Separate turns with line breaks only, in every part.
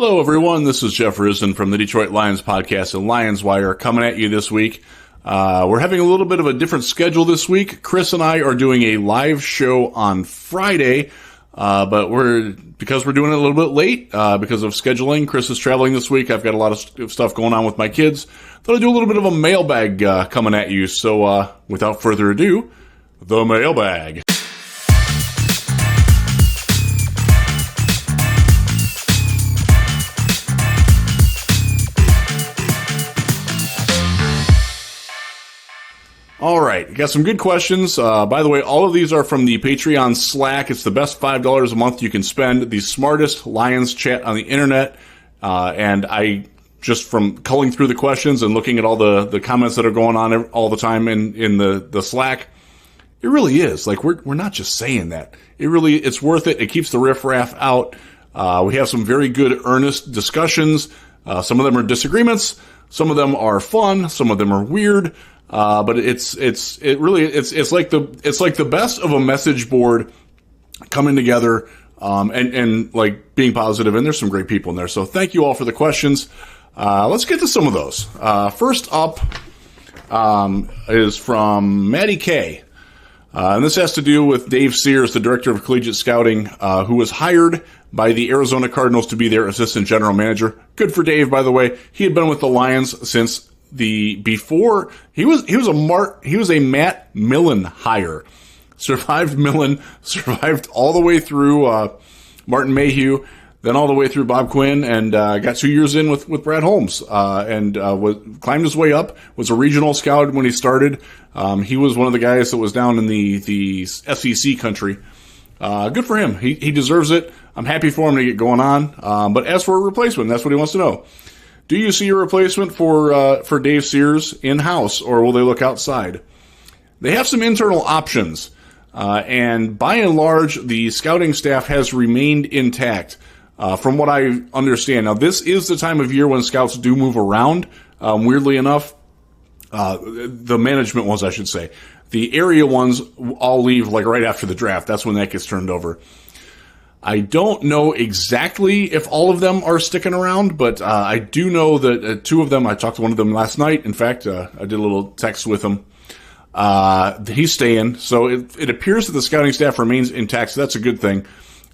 Hello, everyone. This is Jeff Risdon from the Detroit Lions podcast and Lions Wire coming at you this week. We're having a little bit of a different schedule this week. Chris and I are doing a live show on Friday, but because we're doing it a little bit late because of scheduling. Chris is traveling this week. I've got a lot of stuff going on with my kids. Thought I'd do a little bit of a mailbag coming at you. So without further ado, the mailbag. All right, got some good questions. By the way, all of these are from the Patreon Slack. It's the best $5 a month you can spend, the smartest Lions chat on the internet. And I, just from culling through the questions and looking at all the comments that are going on all the time in the Slack, it really is. Like, we're not just saying that. It's worth it. It keeps the riffraff out. We have some very good, earnest discussions. Some of them are disagreements. Some of them are fun. Some of them are weird. But it's like the best of a message board coming together, and like being positive, and there's some great people in there. So thank you all for the questions. Let's get to some of those. First up, is from Maddie K. And this has to do with Dave Sears, the director of collegiate scouting, who was hired by the Arizona Cardinals to be their assistant general manager. Good for Dave, by the way. He had been with the Lions since before he was a Matt Millen hire. Survived Millen, survived all the way through Martin Mayhew, then all the way through Bob Quinn, and got 2 years in with Brad Holmes, and climbed his way up. Was a regional scout when he started. He was one of the guys that was down in the SEC country. Good for him. He deserves it. I'm happy for him to get going on. But as for a replacement, that's what he wants to know. Do you see a replacement for Dave Sears in-house, or will they look outside? They have some internal options, and by and large, the scouting staff has remained intact, from what I understand. Now, this is the time of year when scouts do move around, weirdly enough. The management ones, I should say. The area ones all leave like right after the draft. That's when that gets turned over. I don't know exactly if all of them are sticking around, but I do know that two of them, I talked to one of them last night. In fact, I did a little text with him. He's staying, so it appears that the scouting staff remains intact, so that's a good thing.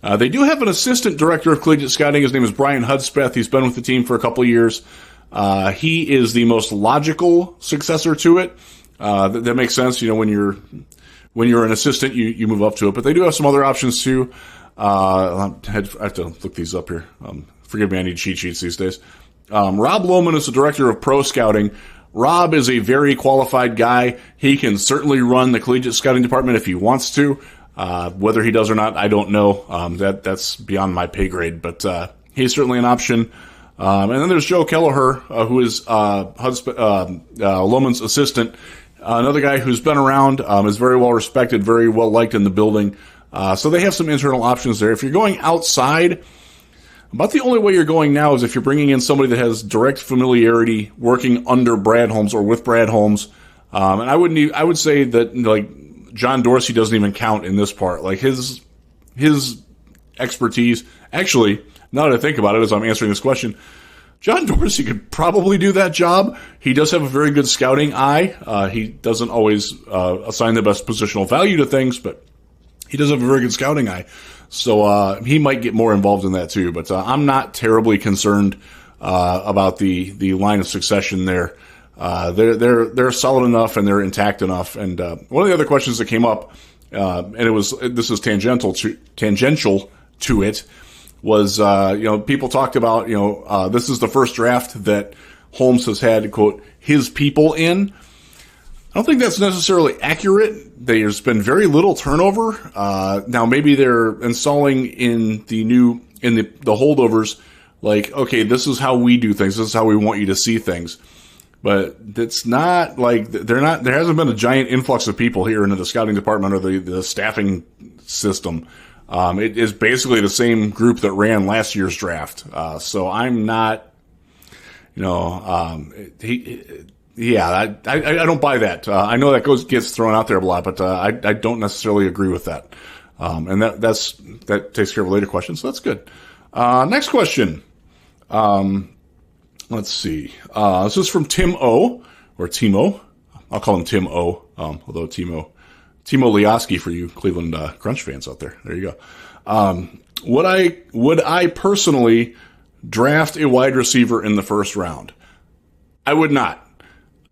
They do have an assistant director of collegiate scouting. His name is Brian Hudspeth. He's been with the team for a couple of years. He is the most logical successor to it. That makes sense. You know, when you're an assistant, you move up to it, but they do have some other options too. I have to look these up here. Forgive me, I need cheat sheets these days. Rob Lohman is the director of pro scouting. Rob is a very qualified guy. He can certainly run the collegiate scouting department if he wants to. Whether he does or not, I don't know. That's beyond my pay grade, but he's certainly an option. And then there's Joe Kelleher, who is Lohman's assistant. Another guy who's been around, is very well respected, very well liked in the building. So they have some internal options there. If you're going outside, about the only way you're going now is if you're bringing in somebody that has direct familiarity working under Brad Holmes or with Brad Holmes. And I would say that, like, John Dorsey doesn't even count in this part. Like, his expertise, actually, now that I think about it as I'm answering this question, John Dorsey could probably do that job. He does have a very good scouting eye. He doesn't always assign the best positional value to things, but he does have a very good scouting eye. So he might get more involved in that too. But I'm not terribly concerned about the line of succession there. They're solid enough and they're intact enough. And one of the other questions that came up, and this is tangential to it, was people talked about this is the first draft that Holmes has had, quote, his people in. I don't think that's necessarily accurate. There's been very little turnover. Now maybe they're installing in the holdovers, like, okay, this is how we do things. This is how we want you to see things. But it's not like there hasn't been a giant influx of people here into the scouting department or the staffing system. It is basically the same group that ran last year's draft. So I'm not, I don't buy that. I know that gets thrown out there a lot, but I don't necessarily agree with that. And that takes care of a later question, so that's good. Next question. Let's see. This is from Tim O, or Timo. I'll call him Tim O, although Timo Liaski for you Cleveland Crunch fans out there. There you go. Would I personally draft a wide receiver in the first round? I would not.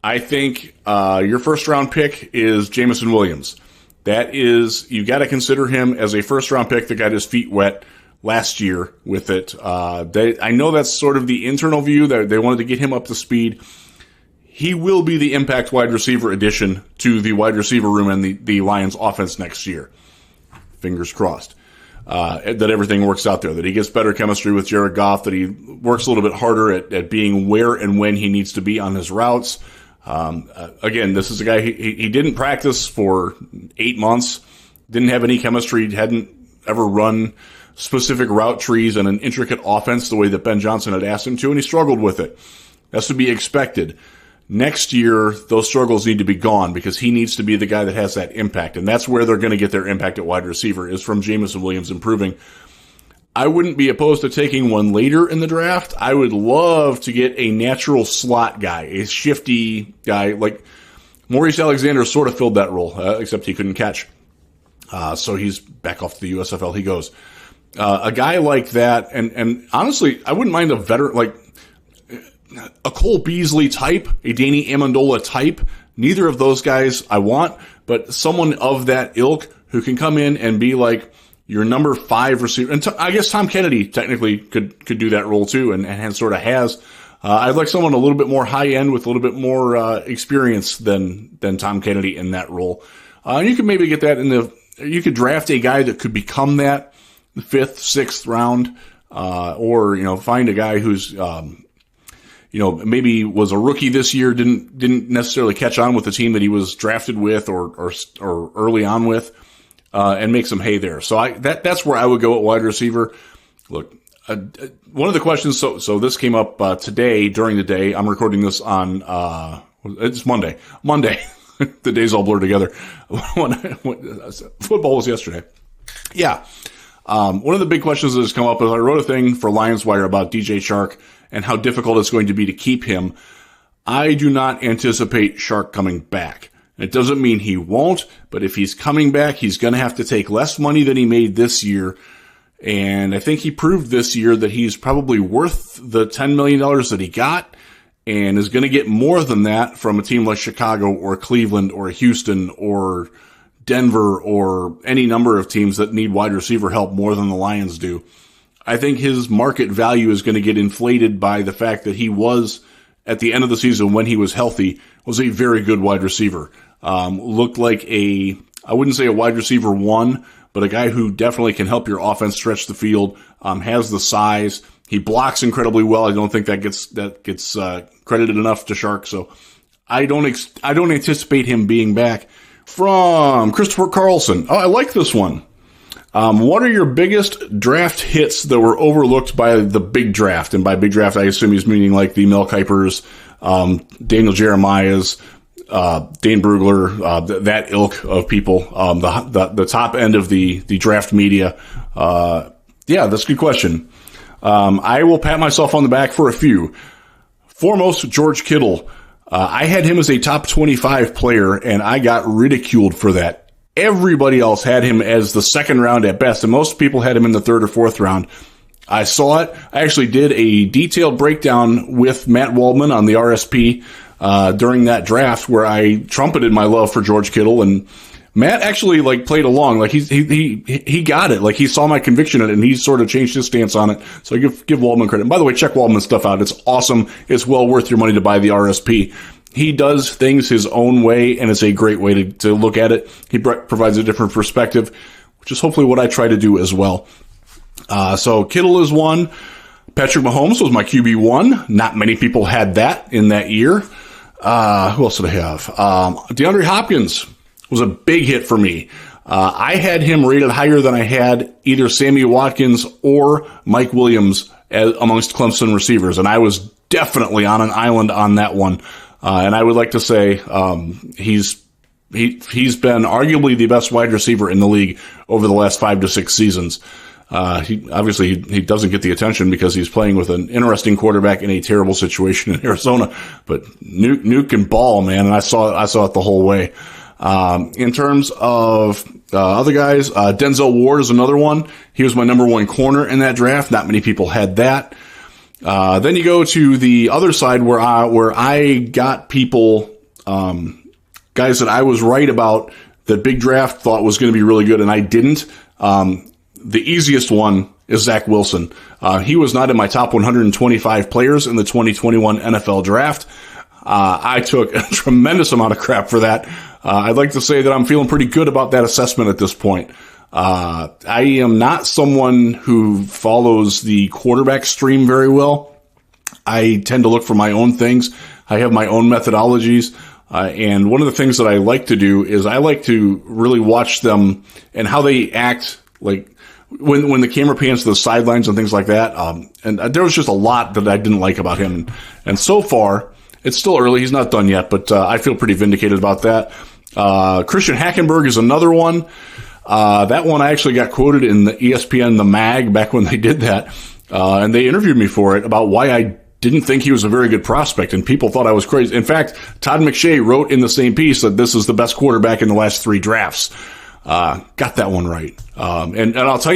I think your first round pick is Jameson Williams. That is, you got to consider him as a first round pick that got his feet wet last year with it. I know that's sort of the internal view that they wanted to get him up to speed. He will be the impact wide receiver addition to the wide receiver room and the Lions offense next year. Fingers crossed. That everything works out there, that he gets better chemistry with Jared Goff, that he works a little bit harder at being where and when he needs to be on his routes. Again, this is a guy, he didn't practice for 8 months, didn't have any chemistry, hadn't ever run specific route trees and an intricate offense the way that Ben Johnson had asked him to, and he struggled with it. That's to be expected. Next year, those struggles need to be gone because he needs to be the guy that has that impact. And that's where they're going to get their impact at wide receiver, is from Jameson Williams improving. I wouldn't be opposed to taking one later in the draft. I would love to get a natural slot guy, a shifty guy. Like Maurice Alexander sort of filled that role, except he couldn't catch. So he's back off to the USFL he goes. A guy like that, and honestly, I wouldn't mind a veteran, like a Cole Beasley type, a Danny Amendola type. Neither of those guys I want, but someone of that ilk who can come in and be like your number 5 receiver. And I guess Tom Kennedy technically could do that role too, and sort of has. I'd like someone a little bit more high end with a little bit more experience than Tom Kennedy in that role. You could maybe get that you could draft a guy that could become that the 5th, 6th round, or find a guy who's maybe was a rookie this year, didn't necessarily catch on with the team that he was drafted with or early on with, and make some hay there. So that's where I would go at wide receiver. Look, one of the questions. So this came up today during the day. I'm recording this on it's Monday. The days all blur together. Football was yesterday. Yeah. One of the big questions that has come up is I wrote a thing for Lions Wire about DJ Chark and how difficult it's going to be to keep him. I do not anticipate Chark coming back. It doesn't mean he won't, but if he's coming back, he's going to have to take less money than he made this year. And I think he proved this year that he's probably worth the $10 million that he got and is going to get more than that from a team like Chicago or Cleveland or Houston or Denver or any number of teams that need wide receiver help more than the Lions do. I think his market value is going to get inflated by the fact that he was, at the end of the season when he was healthy, was a very good wide receiver. Looked like I wouldn't say a wide receiver 1, but a guy who definitely can help your offense stretch the field, has the size. He blocks incredibly well. I don't think that gets credited enough to Chark. So I don't anticipate him being back. From Christopher Carlson. Oh, I like this one. What are your biggest draft hits that were overlooked by the big draft? And by big draft, I assume he's meaning like the Mel Kipers, Daniel Jeremiah's, Dane Brugler, that ilk of people, the top end of the draft media. Yeah, that's a good question. I will pat myself on the back for a few. Foremost, George Kittle. I had him as a top 25 player, and I got ridiculed for that. Everybody else had him as the 2nd round at best, and most people had him in the 3rd or 4th round. I saw it. I actually did a detailed breakdown with Matt Waldman on the RSP during that draft where I trumpeted my love for George Kittle, and Matt actually played along. He got it. He saw my conviction in it, and he sort of changed his stance on it. So I give Waldman credit. And by the way, check Waldman's stuff out. It's awesome. It's well worth your money to buy the RSP. He does things his own way, and it's a great way to look at it. He provides a different perspective, which is hopefully what I try to do as well. So Kittle is one. Patrick Mahomes was my QB1. Not many people had that in that year. Who else did I have? DeAndre Hopkins was a big hit for me. I had him rated higher than I had either Sammy Watkins or Mike Williams amongst Clemson receivers, and I was definitely on an island on that one. And I would like to say he's been arguably the best wide receiver in the league over the last 5 to 6 seasons. He doesn't get the attention because he's playing with an interesting quarterback in a terrible situation in Arizona. But Nuke can ball, man, and I saw it the whole way. In terms of other guys, Denzel Ward is another one. He was my number one corner in that draft. Not many people had that. Then you go to the other side where I got people, guys that I was right about that Big Draft thought was going to be really good, and I didn't. The easiest one is Zach Wilson. He was not in my top 125 players in the 2021 NFL Draft. I took a tremendous amount of crap for that. I'd like to say that I'm feeling pretty good about that assessment at this point. I am not someone who follows the quarterback stream very well. I tend to look for my own things. I have my own methodologies. And one of the things that I like to do is I like to really watch them and how they act, like when the camera pans to the sidelines and things like that. And there was just a lot that I didn't like about him. And so far, it's still early. He's not done yet, but I feel pretty vindicated about that. Christian Hackenberg is another one. That one I actually got quoted in the ESPN, the mag, back when they did that. And they interviewed me for it about why I didn't think he was a very good prospect, and people thought I was crazy. In fact, Todd McShay wrote in the same piece that this is the best quarterback in the last 3 drafts. Got that one right. And I'll tell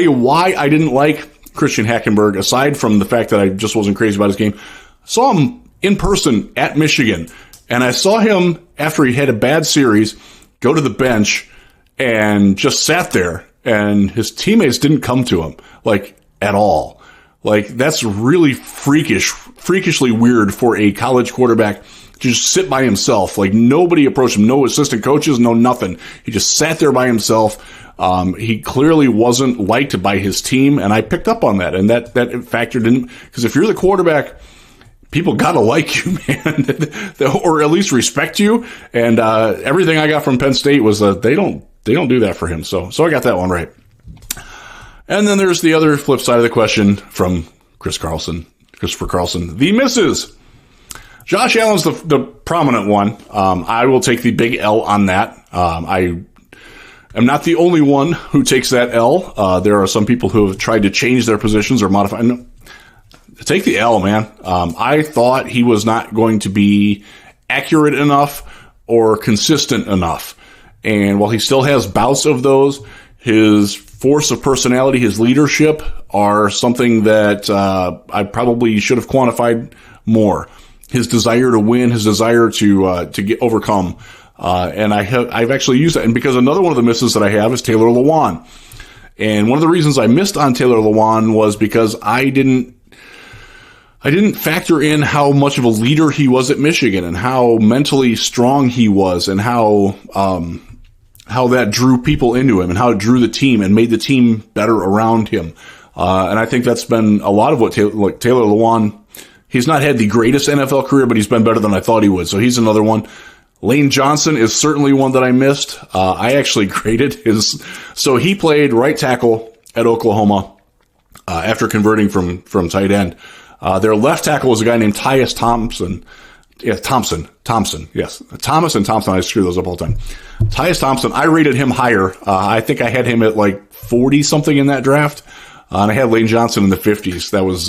you why I didn't like Christian Hackenberg, aside from the fact that I just wasn't crazy about his game. I saw him in person at Michigan, and I saw him after he had a bad series go to the bench and just sat there, and his teammates didn't come to him, like, at all. Like, that's really freakishly weird for a college quarterback to just sit by himself. Like, nobody approached him, no assistant coaches, no nothing. He just sat there by himself. He clearly wasn't liked by his team, and I picked up on that, and that factored in, because if you're the quarterback, people gotta like you, man, or at least respect you. And everything I got from Penn State was they don't do that for him. So I got that one right. And then there's the other flip side of the question from Christopher Carlson. The misses. Josh Allen's the prominent one. I will take the big L on that. I am not the only one who takes that L. There are some people who have tried to change their positions or modify. No, take the L, man. I thought he was not going to be accurate enough or consistent enough. And while he still has bouts of those, his force of personality, his leadership are something that I probably should have quantified more. His desire to win, his desire to overcome, and I've actually used that. And because another one of the misses that I have is Taylor Lewan, and one of the reasons I missed on Taylor Lewan was because I didn't factor in how much of a leader he was at Michigan and how mentally strong he was and how that drew people into him and how it drew the team and made the team better around him. And I think that's been a lot of what Taylor Lewan, he's not had the greatest NFL career, but he's been better than I thought he would. So he's another one. Lane Johnson is certainly one that I missed. I actually graded so he played right tackle at Oklahoma, after converting from tight end. Their left tackle was a guy named Tyus Thompson. Yeah, Thompson. Yes. Thomas and Thompson. I screw those up all the time. Tyus Thompson. I rated him higher. I think I had him at like 40 something in that draft. And I had Lane Johnson in the 50s. That was,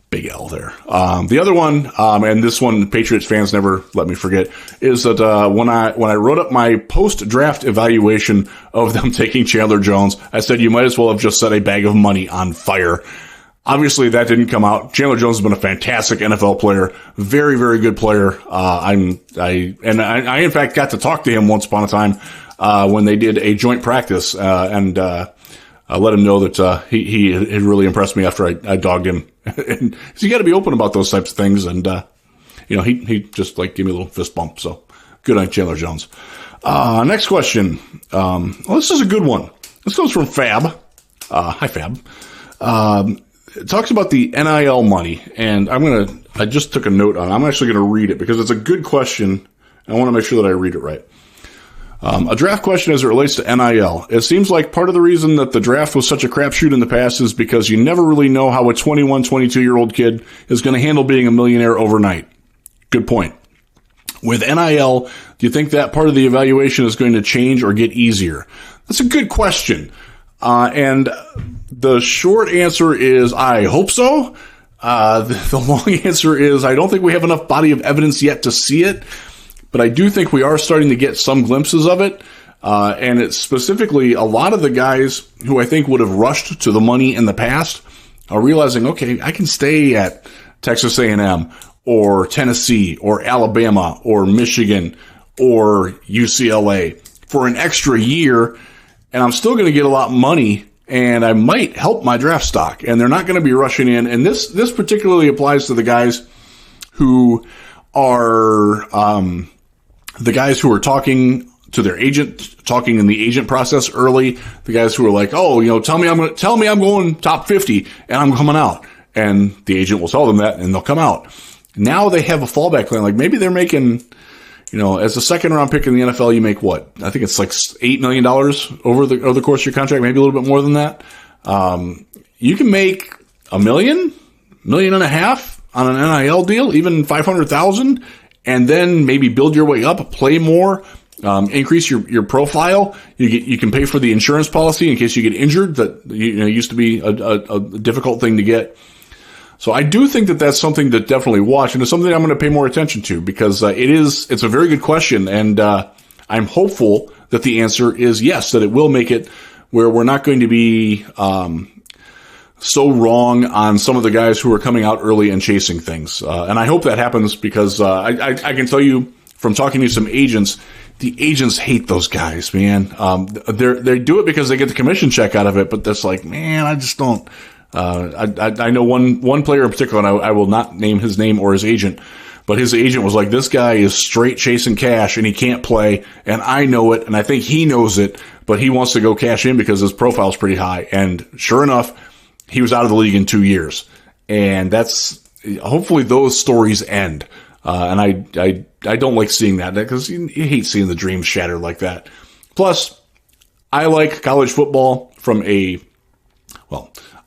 big L there. The other one, and this one Patriots fans never let me forget, is that, when I wrote up my post-draft evaluation of them taking Chandler Jones, I said, you might as well have just set a bag of money on fire. Obviously, that didn't come out. Chandler Jones has been a fantastic NFL player, very, very good player. I in fact got to talk to him once upon a time when they did a joint practice, and I let him know that he had really impressed me after I dogged him. And so you got to be open about those types of things, and he just like gave me a little fist bump. So good on Chandler Jones. Next question. Well, this is a good one. This comes from Fab. Hi, Fab. It talks about the NIL money, and I just took a note on it. I'm actually going to read it because it's a good question. I want to make sure that I read it right. A draft question as it relates to NIL. It seems like part of the reason that the draft was such a crapshoot in the past is because you never really know how a 21, 22-year-old kid is going to handle being a millionaire overnight. Good point. With NIL, do you think that part of the evaluation is going to change or get easier? That's a good question. And the short answer is I hope so. The long answer is I don't think we have enough body of evidence yet to see it, but I do think we are starting to get some glimpses of it. And it's specifically a lot of the guys who I think would have rushed to the money in the past are realizing, okay, I can stay at Texas A&M or Tennessee or Alabama or Michigan or UCLA for an extra year, and I'm still going to get a lot of money, and I might help my draft stock, and they're not going to be rushing in. And this particularly applies to the guys who are the guys who are talking to their agent, talking in the agent process early. The guys who are like, oh, tell me I'm going top 50 and I'm coming out, and the agent will tell them that, and they'll come out. Now they have a fallback plan. Like maybe they're making, as a second round pick in the NFL, you make what? I think it's like $8 million over the course of your contract, maybe a little bit more than that. You can make $1 million, $1.5 million on an NIL deal, even $500,000, and then maybe build your way up, play more, increase your profile. You can pay for the insurance policy in case you get injured. That used to be a difficult thing to get. So I do think that that's something to definitely watch, and it's something I'm going to pay more attention to because it's a very good question, and I'm hopeful that the answer is yes, that it will make it where we're not going to be so wrong on some of the guys who are coming out early and chasing things. And I hope that happens because I can tell you from talking to some agents, the agents hate those guys, man. They do it because they get the commission check out of it, but that's like, man, I just don't. I know one player in particular, and I will not name his name or his agent, but his agent was like, this guy is straight chasing cash and he can't play, and I know it, and I think he knows it, but he wants to go cash in because his profile's pretty high. And sure enough, he was out of the league in 2 years. And hopefully those stories end. And I don't like seeing that because you hate seeing the dreams shattered like that. Plus, I like college football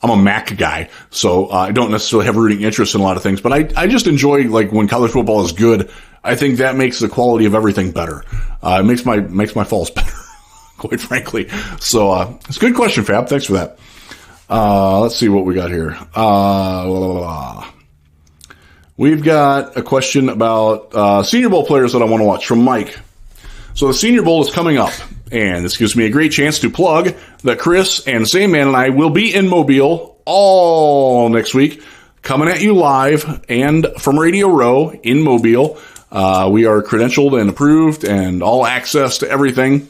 I'm a MAC guy, so I don't necessarily have rooting interest in a lot of things, but I just enjoy when college football is good. I think that makes the quality of everything better. It makes my falls better, quite frankly. So it's a good question, Fab. Thanks for that. Let's see what we got here. We've got a question about Senior Bowl players that I want to watch from Mike. So the Senior Bowl is coming up, and this gives me a great chance to plug that Chris and Sandman and I will be in Mobile all next week, coming at you live and from Radio Row in Mobile. We are credentialed and approved and all access to everything.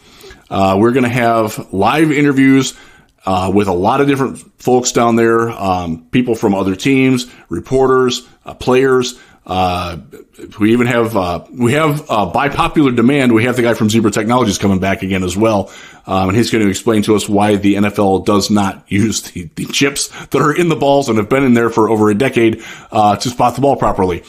We're going to have live interviews with a lot of different folks down there, people from other teams, reporters, players. We even have by popular demand, we have the guy from Zebra Technologies coming back again as well. And he's going to explain to us why the NFL does not use the chips that are in the balls and have been in there for over a decade, to spot the ball properly.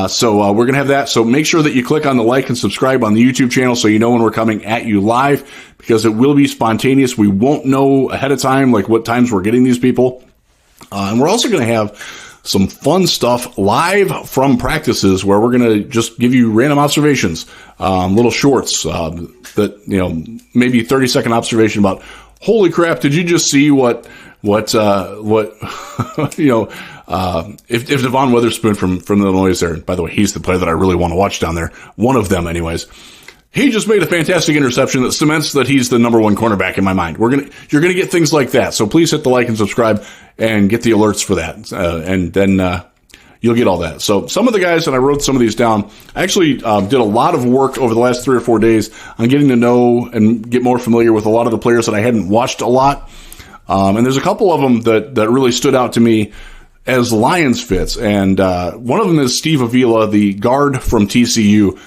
So we're going to have that. So make sure that you click on the like and subscribe on the YouTube channel so you know when we're coming at you live, because it will be spontaneous. We won't know ahead of time, what times we're getting these people. And we're also going to have some fun stuff live from practices where we're going to just give you random observations, little shorts, that, maybe 30-second observation about, holy crap, did you just see what if Devon Witherspoon from Illinois is there, and by the way, he's the player that I really want to watch down there. One of them anyways. He just made a fantastic interception that cements that he's the number one cornerback in my mind. You're going to get things like that. So please hit the like and subscribe and get the alerts for that. And then, you'll get all that. So some of the guys, and I wrote some of these down, I actually did a lot of work over the last 3 or 4 days on getting to know and get more familiar with a lot of the players that I hadn't watched a lot. And there's a couple of them that really stood out to me as Lions fits. And one of them is Steve Avila, the guard from TCU.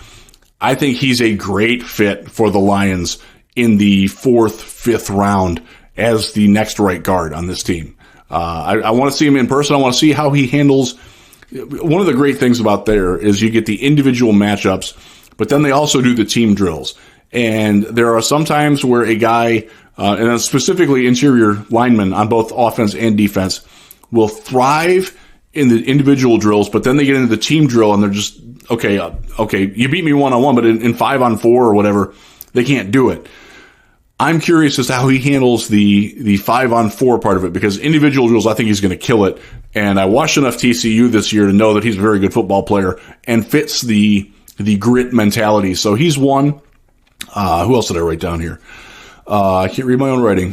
I think he's a great fit for the Lions in the 4th, 5th round as the next right guard on this team. I want to see him in person. I want to see how he handles. One of the great things about there is you get the individual matchups, but then they also do the team drills. And there are some times where a guy, and specifically interior linemen on both offense and defense, will thrive in the individual drills, but then they get into the team drill and they're just, okay, you beat me one-on-one, but in 5-on-4 or whatever, they can't do it. I'm curious as to how he handles the 5-on-4 part of it, because individual drills, I think he's going to kill it. And I watched enough TCU this year to know that he's a very good football player and fits the grit mentality. So he's one. Who else did I write down here? I can't read my own writing.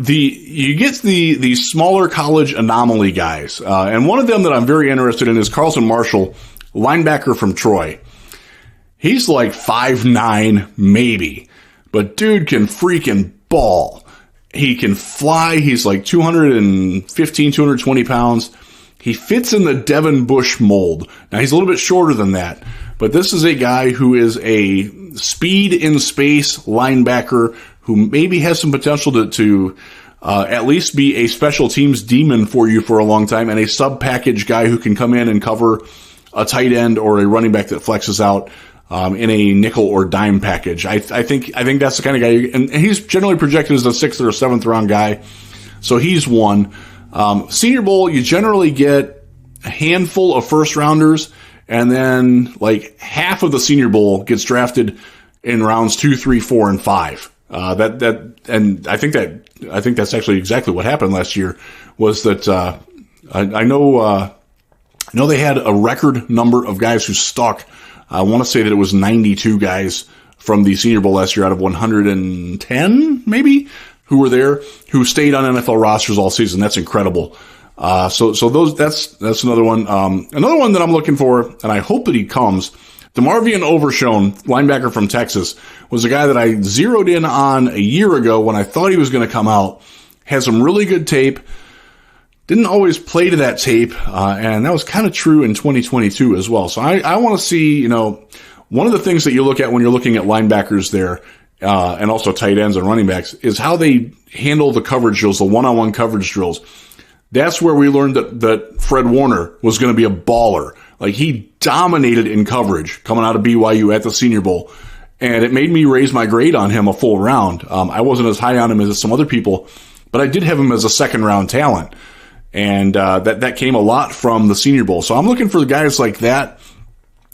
You get the smaller college anomaly guys. And one of them that I'm very interested in is Carlton Marshall, linebacker from Troy. He's like 5'9", maybe, but dude can freaking ball. He can fly. He's like 215, 220 pounds. He fits in the Devin Bush mold. Now, he's a little bit shorter than that, but this is a guy who is a speed in space linebacker who maybe has some potential to at least be a special teams demon for you for a long time, and a sub-package guy who can come in and cover a tight end or a running back that flexes out in a nickel or dime package. I think that's the kind of guy, and he's generally projected as a 6th or 7th round guy. So he's one. Senior Bowl, you generally get a handful of first rounders, and then like half of the Senior Bowl gets drafted in rounds 2, 3, 4, and 5. And I think that's actually exactly what happened last year. Was that I know they had a record number of guys who stuck. I want to say that it was 92 guys from the Senior Bowl last year out of 110, maybe, who were there, who stayed on NFL rosters all season. That's incredible. That's another one. Another one that I'm looking for, and I hope that he comes. DeMarvion Overshone, linebacker from Texas, was a guy that I zeroed in on a year ago when I thought he was going to come out. Had some really good tape. Didn't always play to that tape, and that was kind of true in 2022 as well. So I want to see, one of the things that you look at when you're looking at linebackers there, and also tight ends and running backs, is how they handle the coverage drills, the one-on-one coverage drills. That's where we learned that Fred Warner was going to be a baller. Like, he dominated in coverage coming out of BYU at the Senior Bowl, and it made me raise my grade on him a full round. I wasn't as high on him as some other people, but I did have him as a second-round talent. And that came a lot from the Senior Bowl. So I'm looking for guys like that.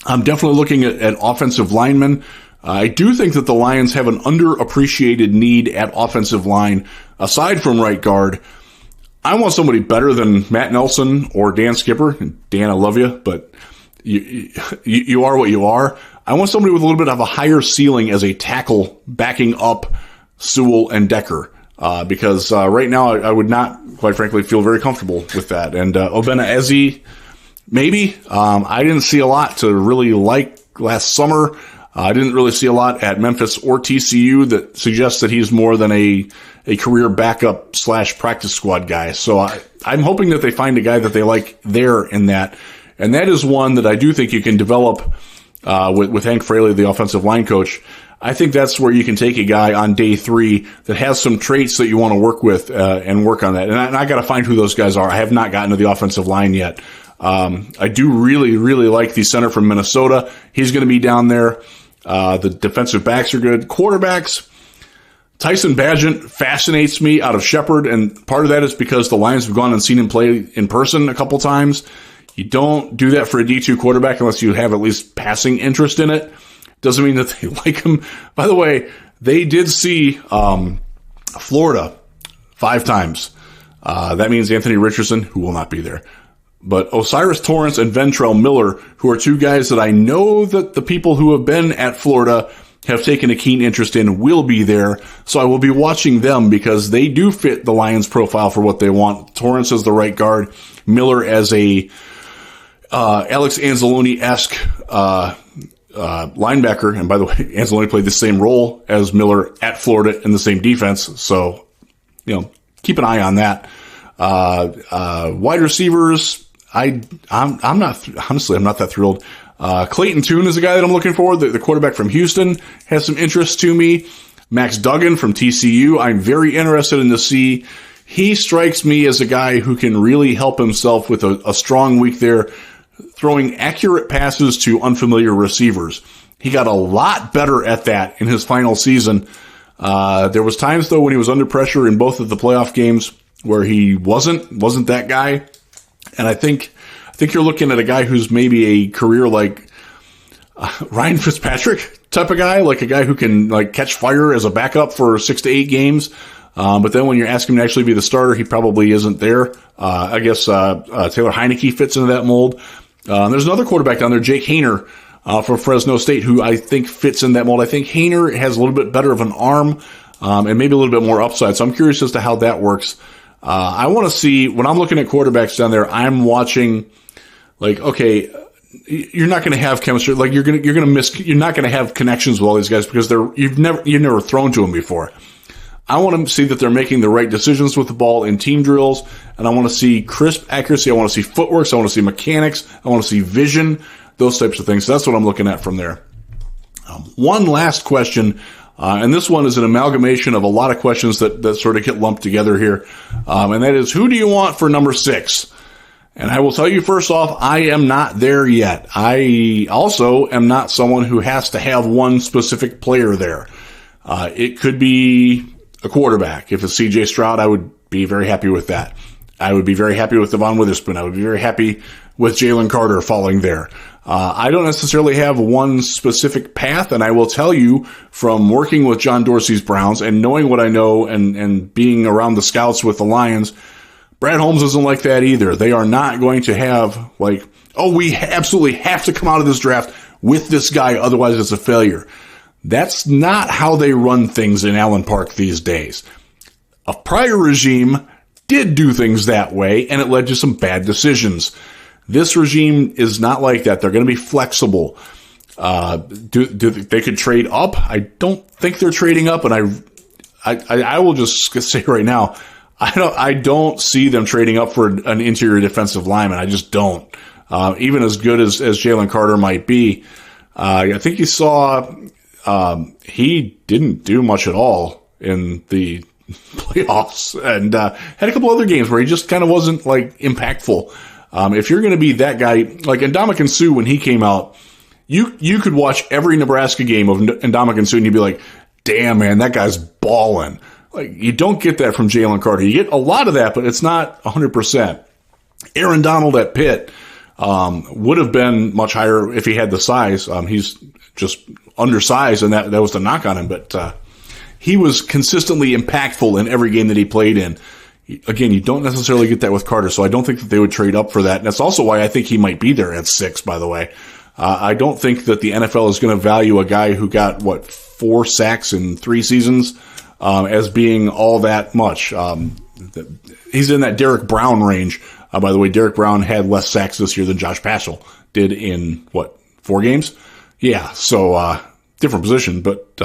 I'm definitely looking at offensive linemen. I do think that the Lions have an underappreciated need at offensive line, aside from right guard. I want somebody better than Matt Nelson or Dan Skipper. Dan, I love you, but you are what you are. I want somebody with a little bit of a higher ceiling as a tackle backing up Sewell and Decker. Because right now I would not, quite frankly, feel very comfortable with that. And Obena Eze, maybe. I didn't see a lot to really like last summer. I didn't really see a lot at Memphis or TCU that suggests that he's more than a career backup / practice squad guy. So I'm hoping that they find a guy that they like there in that. And that is one that I do think you can develop with Hank Fraley, the offensive line coach. I think that's where you can take a guy on day 3 that has some traits that you want to work with and work on that. And I got to find who those guys are. I have not gotten to the offensive line yet. I do really, really like the center from Minnesota. He's going to be down there. The defensive backs are good. Quarterbacks, Tyson Bagent fascinates me out of Shepherd, and part of that is because the Lions have gone and seen him play in person a couple times. You don't do that for a D2 quarterback unless you have at least passing interest in it. Doesn't mean that they like him. By the way, they did see Florida 5 times. That means Anthony Richardson, who will not be there. But Osiris Torrance and Ventrell Miller, who are 2 guys that I know that the people who have been at Florida have taken a keen interest in, will be there. So I will be watching them because they do fit the Lions profile for what they want. Torrance as the right guard, Miller as a Alex Anzalone-esque linebacker. And by the way, Anzalone played the same role as Miller at Florida in the same defense. So, keep an eye on that. Wide receivers, I'm not that thrilled. Clayton Tune is a guy that I'm looking for. The quarterback from Houston has some interest to me. Max Duggan from TCU, I'm very interested in to see. He strikes me as a guy who can really help himself with a strong week there, throwing accurate passes to unfamiliar receivers. He got a lot better at that in his final season. There was times, though, when he was under pressure in both of the playoff games where he wasn't that guy. And I think you're looking at a guy who's maybe a career like Ryan Fitzpatrick type of guy, like a guy who can like catch fire as a backup for 6 to 8 games. But then when you're asking him to actually be the starter, he probably isn't there. I guess Taylor Heineke fits into that mold. There's another quarterback down there, Jake Haener, from Fresno State, who I think fits in that mold. I think Haener has a little bit better of an arm, and maybe a little bit more upside. So I'm curious as to how that works. I want to see, when I'm looking at quarterbacks down there, I'm watching, like, okay, you're not going to have chemistry. Like, you're not going to have connections with all these guys because you've never thrown to them before. I want to see that they're making the right decisions with the ball in team drills, and I want to see crisp accuracy. I want to see footwork. I want to see mechanics. I want to see vision, those types of things. So that's what I'm looking at from there. One last question, and this one is an amalgamation of a lot of questions that sort of get lumped together here, and that is, who do you want for number 6? And I will tell you first off, I am not there yet. I also am not someone who has to have one specific player there. It could be a quarterback. If it's C.J. Stroud, I would be very happy with that. I would be very happy with Devon Witherspoon. I would be very happy with Jalen Carter falling there. I don't necessarily have one specific path, and I will tell you from working with John Dorsey's Browns and knowing what I know and being around the scouts with the Lions, Brad Holmes isn't like that either. They are not going to have like, oh, we absolutely have to come out of this draft with this guy, otherwise it's a failure. That's not how they run things in Allen Park these days. A prior regime did do things that way, and it led to some bad decisions. This regime is not like that. They're going to be flexible. They could trade up? I don't think they're trading up, and I will just say right now, I don't see them trading up for an interior defensive lineman. I just don't. Even as good as Jalen Carter might be, I think you saw he didn't do much at all in the playoffs, and had a couple other games where he just kind of wasn't like impactful. If you're going to be that guy, like Ndamukong Suh, when he came out, you could watch every Nebraska game of Ndamukong Suh and you'd be like, damn, man, that guy's balling. Like, you don't get that from Jalen Carter. You get a lot of that, but it's not 100%. Aaron Donald at Pitt would have been much higher if he had the size. He's just undersized, and that was the knock on him. But he was consistently impactful in every game that he played in. Again, you don't necessarily get that with Carter, so I don't think that they would trade up for that. And that's also why I think he might be there at 6, by the way. I don't think that the NFL is going to value a guy who got, 4 sacks in 3 seasons as being all that much. He's in that Derek Brown range. By the way, Derek Brown had less sacks this year than Josh Paschal did in, 4 games? Yeah, so different position, but,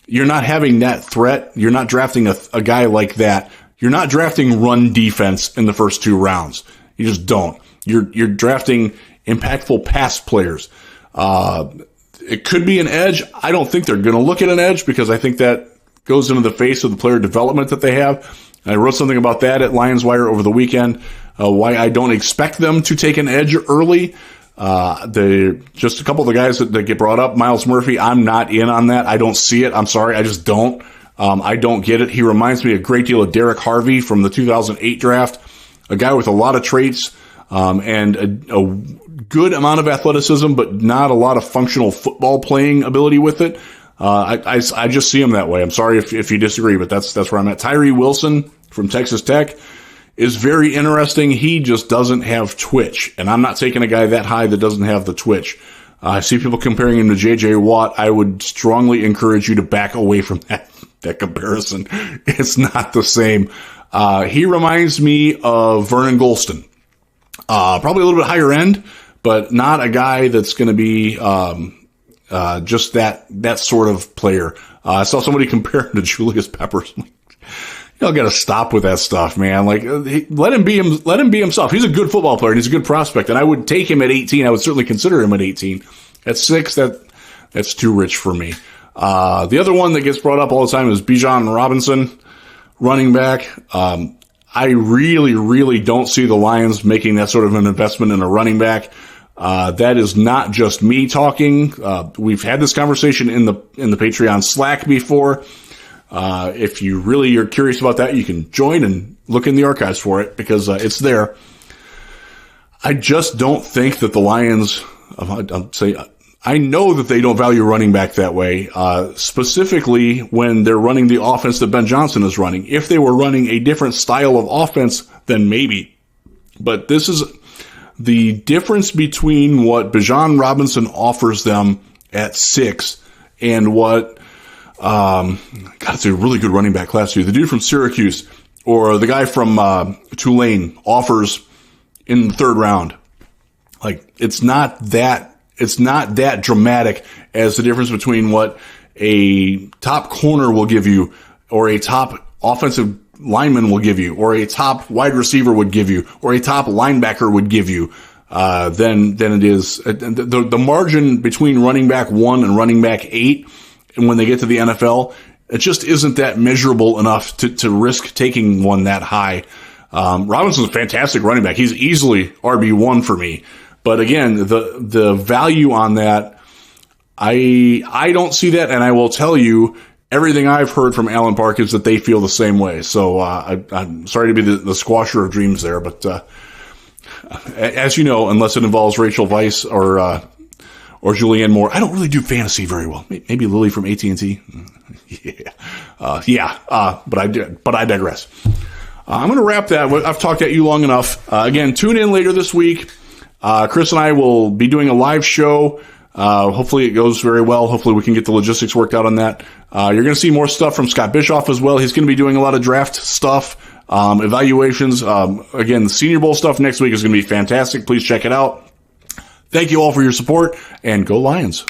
you're not having that threat. You're not drafting a guy like that. You're not drafting run defense in the first 2 rounds. You just don't. You're drafting impactful pass players. It could be an edge. I don't think they're going to look at an edge because I think that goes into the face of the player development that they have. I wrote something about that at Lions Wire over the weekend, why I don't expect them to take an edge early. Just a couple of the guys that get brought up, Myles Murphy, I'm not in on that. I don't see it. I'm sorry. I just don't. I don't get it. He reminds me a great deal of Derek Harvey from the 2008 draft, a guy with a lot of traits, and a good amount of athleticism, but not a lot of functional football playing ability with it. I just see him that way. I'm sorry if you disagree, but that's where I'm at. Tyree Wilson from Texas Tech is very interesting. He just doesn't have twitch, and I'm not taking a guy that high that doesn't have the twitch. I see people comparing him to J.J. Watt. I would strongly encourage you to back away from that comparison. It's not the same. He reminds me of Vernon Golston. Probably a little bit higher end, but not a guy that's going to be just that sort of player. I saw somebody compare him to Julius Peppers. Y'all got to stop with that stuff, man. Like, let him be himself. He's a good football player and he's a good prospect, and I would take him at 18. I would certainly consider him at 18. At 6, that's too rich for me. The other one that gets brought up all the time is Bijan Robinson, running back. I really, really don't see the Lions making that sort of an investment in a running back. That is not just me talking. We've had this conversation in the Patreon Slack before. If you really are curious about that, you can join and look in the archives for it because it's there. I just don't think that the Lions, I know that they don't value running back that way, specifically when they're running the offense that Ben Johnson is running. If they were running a different style of offense, then maybe. But this is the difference between what Bijan Robinson offers them at 6 and what, God, it's a really good running back class too. The dude from Syracuse or the guy from Tulane offers in the 3rd round. Like, it's not that dramatic as the difference between what a top corner will give you or a top offensive lineman will give you or a top wide receiver would give you or a top linebacker would give you than it is. The margin between running back 1 and running back 8, and when they get to the NFL, it just isn't that measurable enough to risk taking one that high. Robinson's a fantastic running back. He's easily RB1 for me. But again, the value on that, I don't see that, and I will tell you, everything I've heard from Allen Park is that they feel the same way. So I'm sorry to be the squasher of dreams there, but as you know, unless it involves Rachel Weisz or Julianne Moore, I don't really do fantasy very well. Maybe Lily from AT&T. But I digress. I'm going to wrap that. I've talked at you long enough. Again, tune in later this week. Chris and I will be doing a live show. Hopefully it goes very well. Hopefully we can get the logistics worked out on that. You're going to see more stuff from Scott Bischoff as well. He's going to be doing a lot of draft stuff, evaluations. Again, the Senior Bowl stuff next week is going to be fantastic. Please check it out. Thank you all for your support, and go Lions.